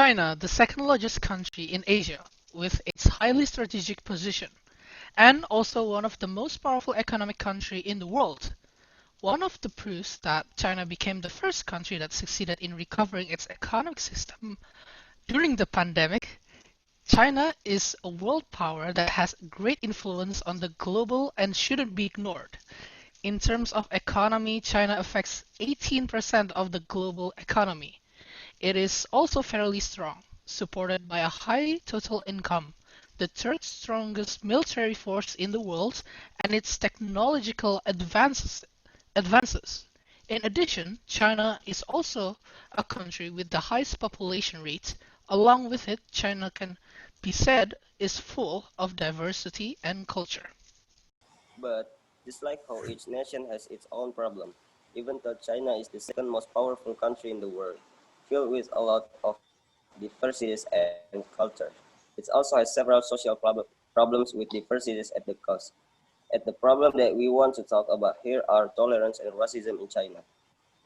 China, the second largest country in Asia, with its highly strategic position, and also one of the most powerful economic country in the world. One of the proofs that China became the first country that succeeded in recovering its economic system during the pandemic. China is a world power that has great influence on the global and shouldn't be ignored. In terms of economy, China affects 18% of the global economy. It is also fairly strong, supported by a high total income, the third strongest military force in the world, and its technological advances. In addition, China is also a country with the highest population rate. Along with it, China can be said is full of diversity and culture. But just like how each nation has its own problem, even though China is the second most powerful country in the world, filled with a lot of diversities and culture, it also has several social problems with diversities at the cost. At the problem that we want to talk about here are tolerance and racism in China.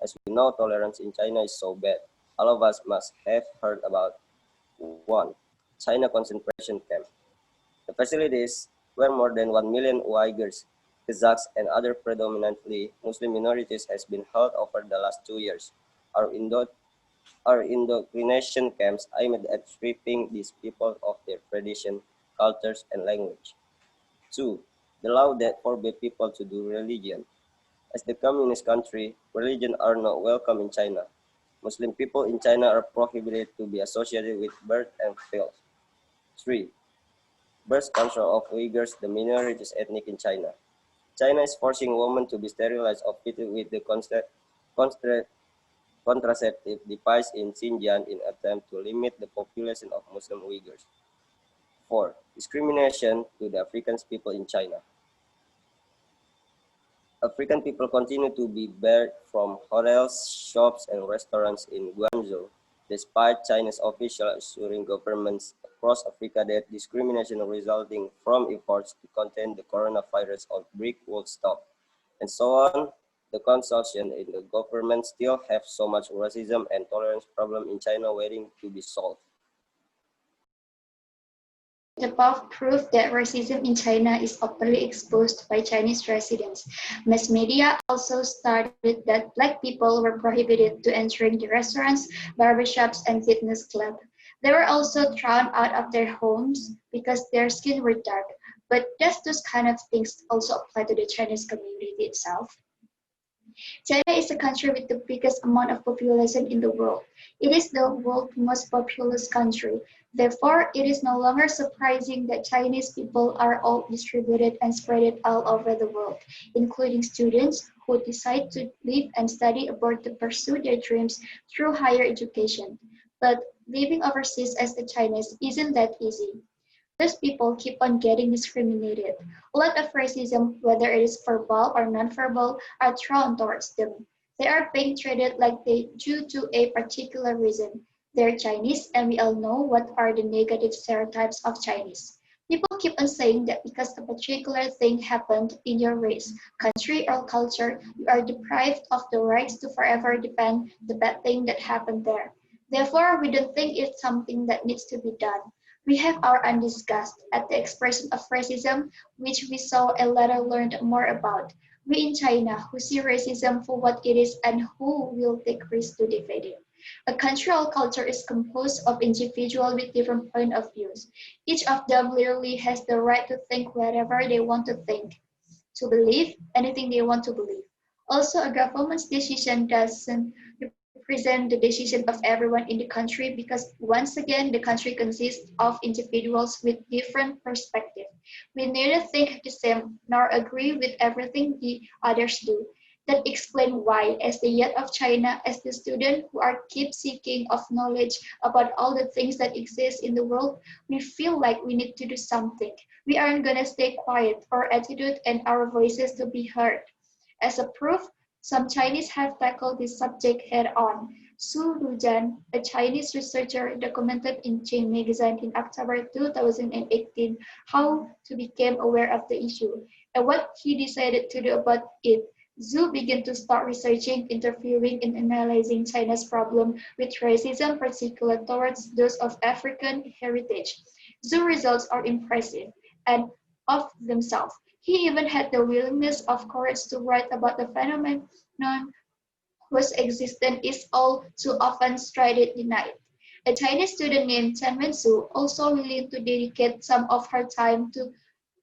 As we know, tolerance in China is so bad. All of us must have heard about one, China concentration camp. The facilities where more than 1 million Uyghurs, Kazakhs, and other predominantly Muslim minorities has been held over the last 2 years. Our, indo- our indoctrination camps aimed at stripping these people of their tradition, cultures, and language. Two, the law that forbade people to do religion. As the communist country, religion are not welcome in China. Muslim people in China are prohibited to be associated with birth and faith. Three, birth control of Uyghurs, the minorities ethnic in China. China is forcing women to be sterilized or fitted with the constra- contraceptive device in Xinjiang in attempt to limit the population of Muslim Uyghurs. 4. Discrimination to the African people in China. African people continue to be barred from hotels, shops, and restaurants in Guangzhou, despite China's officials assuring governments across Africa that discrimination resulting from efforts to contain the coronavirus outbreak will stop. And so on, the consortium and the government still have so much racism and tolerance problem in China waiting to be solved. The above proof that racism in China is openly exposed by Chinese residents. Mass media also stated that Black people were prohibited to entering the restaurants, barbershops, and fitness clubs. They were also thrown out of their homes because their skin were dark. But does those kind of things also apply to the Chinese community itself? China is the country with the biggest amount of population in the world. It is the world's most populous country. Therefore, it is no longer surprising that Chinese people are all distributed and spread all over the world, including students who decide to live and study abroad to pursue their dreams through higher education. But living overseas as a Chinese isn't that easy. Those people keep on getting discriminated. A lot of racism, whether it is verbal or non-verbal, are thrown towards them. They are being treated like they due to a particular reason. They're Chinese, and we all know what are the negative stereotypes of Chinese. People keep on saying that because a particular thing happened in your race, country, or culture, you are deprived of the rights to forever defend the bad thing that happened there. Therefore, we don't think it's something that needs to be done. We have our own disgust at the expression of racism, which we saw and later learned more about. We in China who see racism for what it is and who will take risks to defeat it. A cultural culture is composed of individuals with different point of views. Each of them literally has the right to think whatever they want to think, to believe anything they want to believe. Also, a government's decision doesn't represent the decision of everyone in the country because once again the country consists of individuals with different perspectives. We neither think the same nor agree with everything the others do. That explains why, as the youth of China, as the student who are keep seeking of knowledge about all the things that exist in the world, we feel like we need to do something. We aren't gonna stay quiet. Our attitude and our voices to be heard. As a proof, some Chinese have tackled this subject head-on. Su Rujian, a Chinese researcher, documented in Chain magazine in October 2018 how to become aware of the issue and what he decided to do about it. Zhu began to start researching, interviewing, and analyzing China's problem with racism, particularly towards those of African heritage. Zhu's results are impressive and of themselves. He even had the willingness of courage to write about the phenomenon whose existence is all too often strided denied. A Chinese student named Chen Wensu also willing to dedicate some of her time to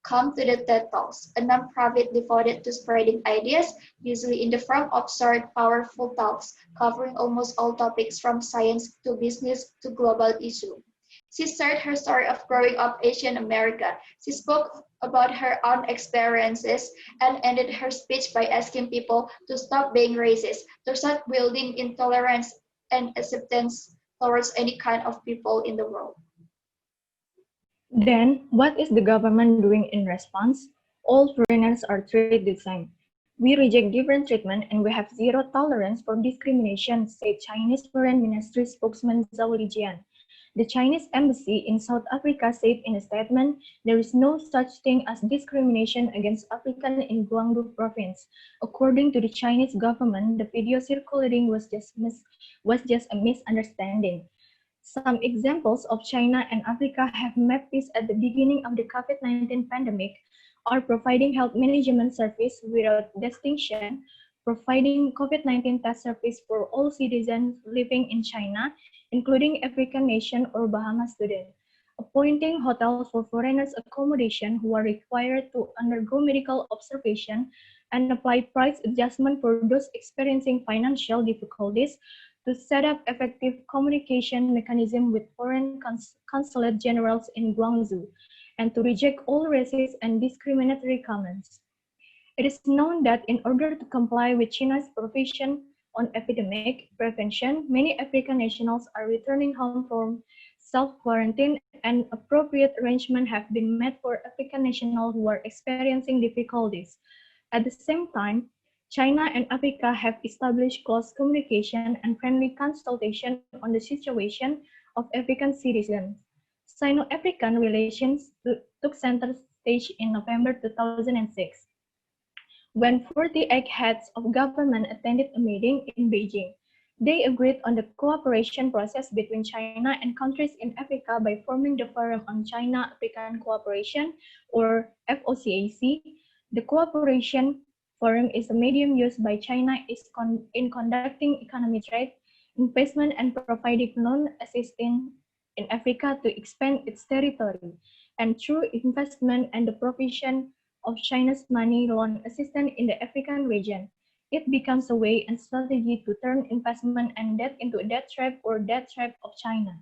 come to the TED Talks, a non-profit devoted to spreading ideas, usually in the form of short, powerful talks covering almost all topics from science to business to global issues. She shared her story of growing up Asian American. She spoke about her own experiences and ended her speech by asking people to stop being racist, to start building intolerance and acceptance towards any kind of people in the world. Then, what is the government doing in response? All foreigners are treated the same. We reject different treatment and we have zero tolerance for discrimination, said Chinese Foreign Ministry spokesman Zhao Lijian. The Chinese embassy in South Africa said in a statement, there is no such thing as discrimination against Africans in Guangdong province. According to the Chinese government, the video circulating was just a misunderstanding. Some examples of China and Africa have met peace at the beginning of the COVID-19 pandemic are providing health management service without distinction, providing COVID-19 test service for all citizens living in China, including African nation or Bahamas students, appointing hotels for foreigners accommodation who are required to undergo medical observation and apply price adjustment for those experiencing financial difficulties, to set up effective communication mechanism with foreign consulate generals in Guangzhou, and to reject all racist and discriminatory comments. It is known that in order to comply with China's provision on epidemic prevention, many African nationals are returning home from self-quarantine and appropriate arrangements have been made for African nationals who are experiencing difficulties. At the same time, China and Africa have established close communication and friendly consultation on the situation of African citizens. Sino-African relations took center stage in November 2006, when 48 heads of government attended a meeting in Beijing. They agreed on the cooperation process between China and countries in Africa by forming the Forum on China-African Cooperation, or FOCAC. The Cooperation Forum is a medium used by China in conducting economic trade, investment, and providing loan assistance in Africa to expand its territory, and through investment and the provision of China's money loan assistance in the African region. It becomes a way and strategy to turn investment and debt into a debt trap or debt trap of China.